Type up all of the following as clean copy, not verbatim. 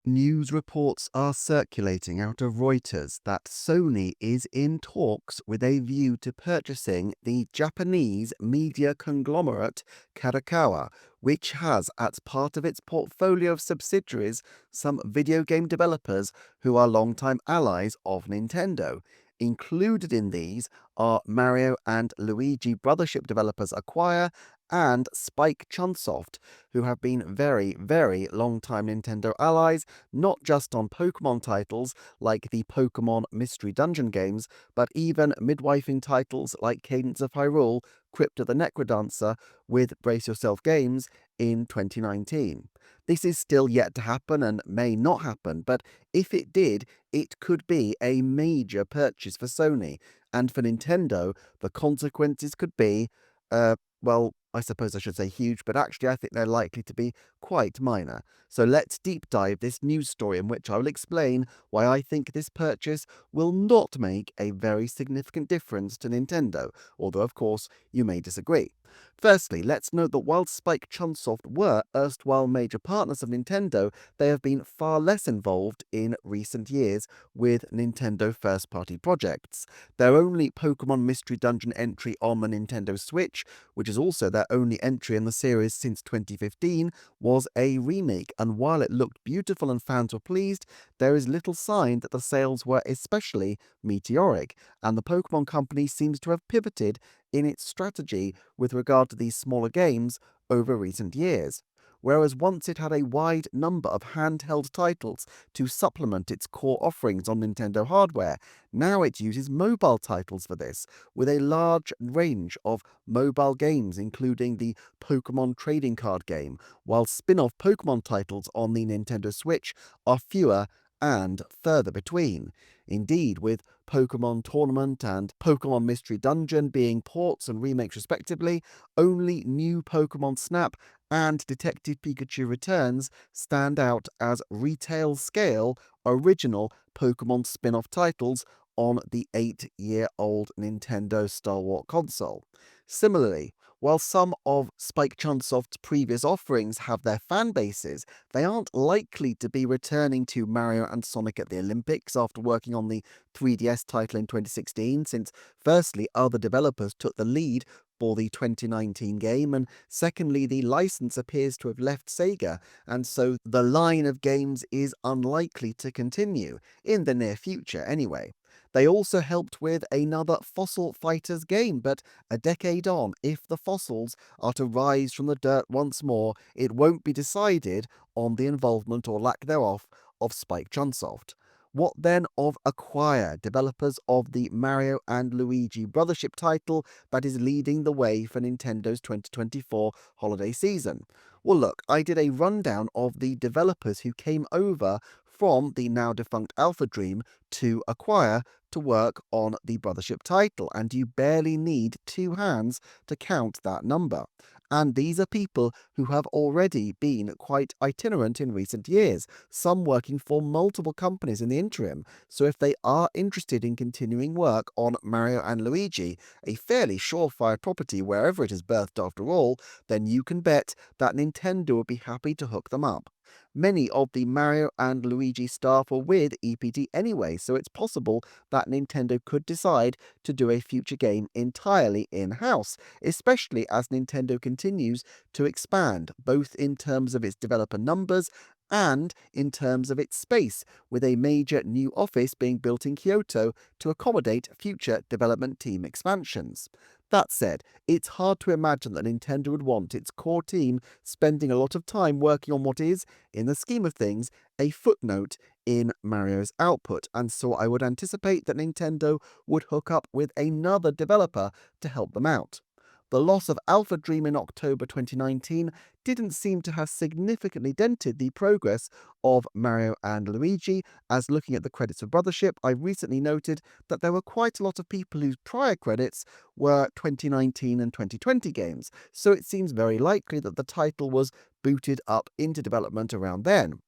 News reports are circulating out of Reuters that Sony is in talks with a view to purchasing the Japanese media conglomerate Kadokawa, which has as part of its portfolio of subsidiaries some video game developers who are longtime allies of Nintendo. Included in these are Mario and Luigi Brothership developers Acquire and Spike Chunsoft, who have been very, very long-time Nintendo allies, not just on Pokemon titles like the Pokemon Mystery Dungeon games, but even midwifing titles like Cadence of Hyrule, Crypt of the Necrodancer with Brace Yourself Games in 2019. This is still yet to happen and may not happen, but if it did, it could be a major purchase for Sony, and for Nintendo, the consequences could be, well, I suppose I should say huge, but actually I think they're likely to be quite minor. So let's deep dive this news story in which I will explain why I think this purchase will not make a very significant difference to Nintendo, although of course you may disagree. Firstly, let's note that while Spike Chunsoft were erstwhile major partners of Nintendo, they have been far less involved in recent years with Nintendo first-party projects. Their only Pokemon Mystery Dungeon entry on the Nintendo Switch, which is also their only entry in the series since 2015, was a remake, and while it looked beautiful and fans were pleased, there is little sign that the sales were especially meteoric, and the Pokemon Company seems to have pivoted in its strategy with regard to these smaller games over recent years. Whereas once it had a wide number of handheld titles to supplement its core offerings on Nintendo hardware, now it uses mobile titles for this, with a large range of mobile games including the Pokemon trading card game, while spin-off Pokemon titles on the Nintendo Switch are fewer and further between. Indeed, with Pokemon Tournament and Pokemon Mystery Dungeon being ports and remakes respectively, only new Pokemon Snap and Detective Pikachu Returns stand out as retail-scale, original Pokemon spin-off titles on the 8-year-old Nintendo Stalwart console. Similarly, while some of Spike Chunsoft's previous offerings have their fan bases, they aren't likely to be returning to Mario and Sonic at the Olympics after working on the 3DS title in 2016, since firstly, other developers took the lead for the 2019 game, and secondly, the license appears to have left Sega, and so the line of games is unlikely to continue, in the near future anyway. They also helped with another Fossil Fighters game, but a decade on, if the fossils are to rise from the dirt once more, it won't be decided on the involvement or lack thereof of Spike Chunsoft. What then of Acquire, developers of the Mario and Luigi Brothership title that is leading the way for Nintendo's 2024 holiday season? Well, look, I did a rundown of the developers who came over from the now defunct Alpha Dream to Acquire to work on the Brothership title, and you barely need two hands to count that number. And these are people who have already been quite itinerant in recent years, some working for multiple companies in the interim. So if they are interested in continuing work on Mario and Luigi, a fairly surefire property wherever it is birthed after all, then you can bet that Nintendo would be happy to hook them up. Many of the Mario and Luigi staff were with EPD anyway, so it's possible that Nintendo could decide to do a future game entirely in-house, especially as Nintendo continues to expand, both in terms of its developer numbers and in terms of its space, with a major new office being built in Kyoto to accommodate future development team expansions. That said, it's hard to imagine that Nintendo would want its core team spending a lot of time working on what is, in the scheme of things, a footnote in Mario's output, and so I would anticipate that Nintendo would hook up with another developer to help them out. The loss of Alpha Dream in October 2019 didn't seem to have significantly dented the progress of Mario and Luigi, as looking at the credits of Brothership, I recently noted that there were quite a lot of people whose prior credits were 2019 and 2020 games, so it seems very likely that the title was booted up into development around then.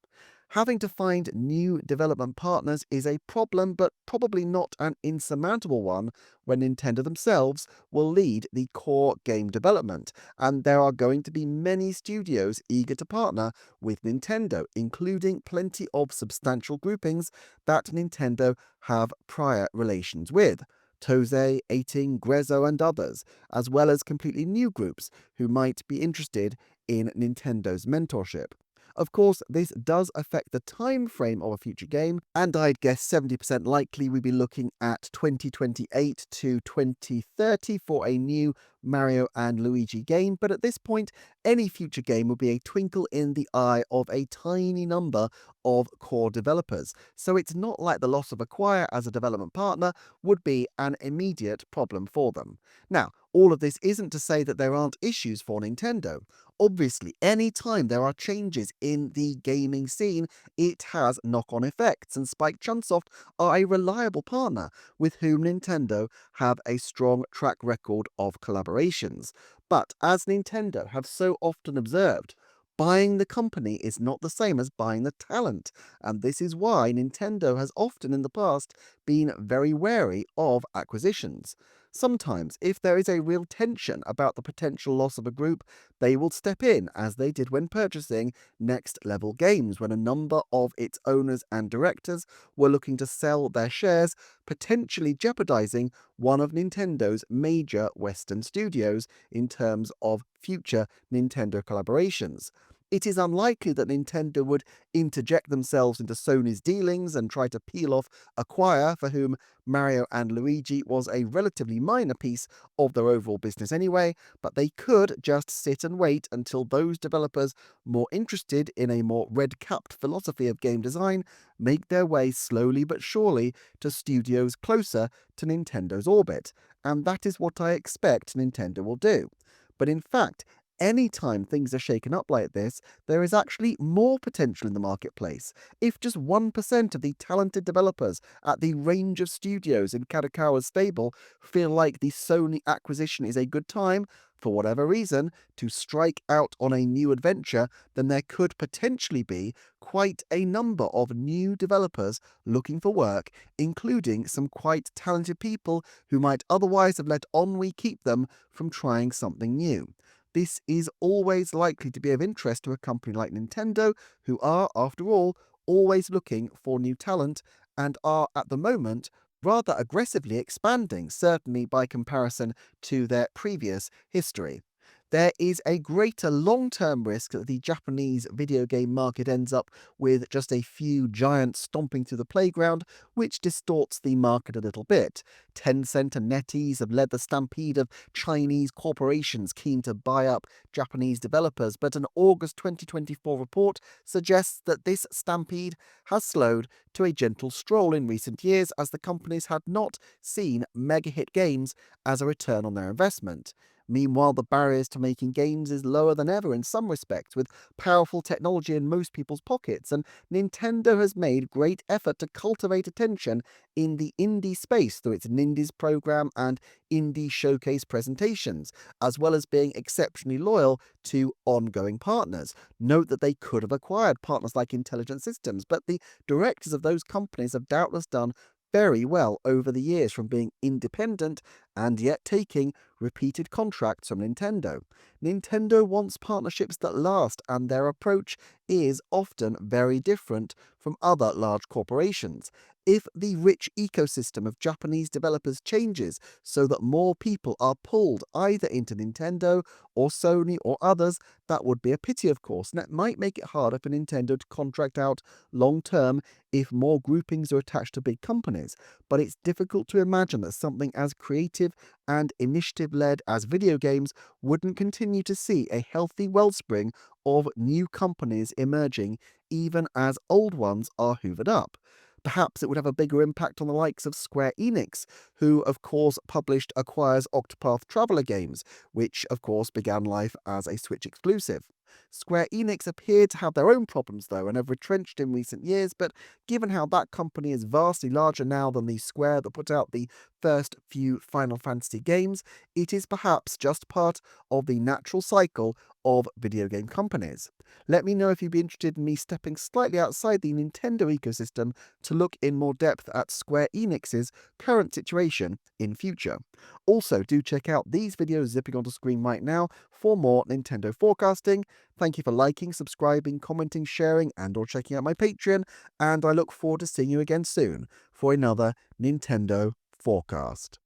Having to find new development partners is a problem, but probably not an insurmountable one when Nintendo themselves will lead the core game development, and there are going to be many studios eager to partner with Nintendo, including plenty of substantial groupings that Nintendo have prior relations with. Toze, 18, Grezzo, and others, as well as completely new groups who might be interested in Nintendo's mentorship. Of course, this does affect the time frame of a future game, and I'd guess 70% likely we'd be looking at 2028 to 2030 for a new Mario and Luigi game, but at this point, any future game will be a twinkle in the eye of a tiny number of core developers, so it's not like the loss of Acquire as a development partner would be an immediate problem for them. Now, all of this isn't to say that there aren't issues for Nintendo. Obviously, any time there are changes in the gaming scene, it has knock-on effects, and Spike Chunsoft are a reliable partner with whom Nintendo have a strong track record of collaborations. But as Nintendo have so often observed, buying the company is not the same as buying the talent, and this is why Nintendo has often in the past been very wary of acquisitions. Sometimes, if there is a real tension about the potential loss of a group, they will step in, as they did when purchasing Next Level Games, when a number of its owners and directors were looking to sell their shares, potentially jeopardizing one of Nintendo's major Western studios in terms of future Nintendo collaborations. It is unlikely that Nintendo would interject themselves into Sony's dealings and try to peel off Acquire, for whom Mario and Luigi was a relatively minor piece of their overall business anyway, but they could just sit and wait until those developers more interested in a more red-capped philosophy of game design make their way slowly but surely to studios closer to Nintendo's orbit, and that is what I expect Nintendo will do. But in fact, anytime things are shaken up like this, there is actually more potential in the marketplace. If just 1% of the talented developers at the range of studios in Kadokawa's stable feel like the Sony acquisition is a good time, for whatever reason, to strike out on a new adventure, then there could potentially be quite a number of new developers looking for work, including some quite talented people who might otherwise have let ennui keep them from trying something new. This is always likely to be of interest to a company like Nintendo, who are, after all, always looking for new talent and are, at the moment, rather aggressively expanding, certainly by comparison to their previous history. There is a greater long-term risk that the Japanese video game market ends up with just a few giants stomping through the playground, which distorts the market a little bit. Tencent and NetEase have led the stampede of Chinese corporations keen to buy up Japanese developers, but an August 2024 report suggests that this stampede has slowed to a gentle stroll in recent years, as the companies had not seen mega-hit games as a return on their investment. Meanwhile, the barriers to making games is lower than ever in some respects, with powerful technology in most people's pockets, and Nintendo has made great effort to cultivate attention in the indie space through its Nindies program and indie showcase presentations, as well as being exceptionally loyal to ongoing partners. Note that they could have acquired partners like Intelligent Systems, but the directors of those companies have doubtless done very well over the years from being independent and yet taking repeated contracts from Nintendo. Nintendo wants partnerships that last, and their approach is often very different from other large corporations. If the rich ecosystem of Japanese developers changes so that more people are pulled either into Nintendo or Sony or others, that would be a pity, of course, and that might make it harder for Nintendo to contract out long term if more groupings are attached to big companies. But it's difficult to imagine that something as creative and initiative-led as video games wouldn't continue to see a healthy wellspring of new companies emerging even as old ones are hoovered up. Perhaps it would have a bigger impact on the likes of Square Enix, who of course published Acquire's Octopath Traveler games, which of course began life as a Switch exclusive. Square Enix appear to have their own problems though and have retrenched in recent years, but given how that company is vastly larger now than the Square that put out the first few Final Fantasy games, it is perhaps just part of the natural cycle of video game companies. Let me know if you'd be interested in me stepping slightly outside the Nintendo ecosystem to look in more depth at Square Enix's current situation in future. Also, do check out these videos zipping onto screen right now for more Nintendo forecasting. Thank you for liking, subscribing, commenting, sharing, and or checking out my Patreon, and I look forward to seeing you again soon for another Nintendo forecast.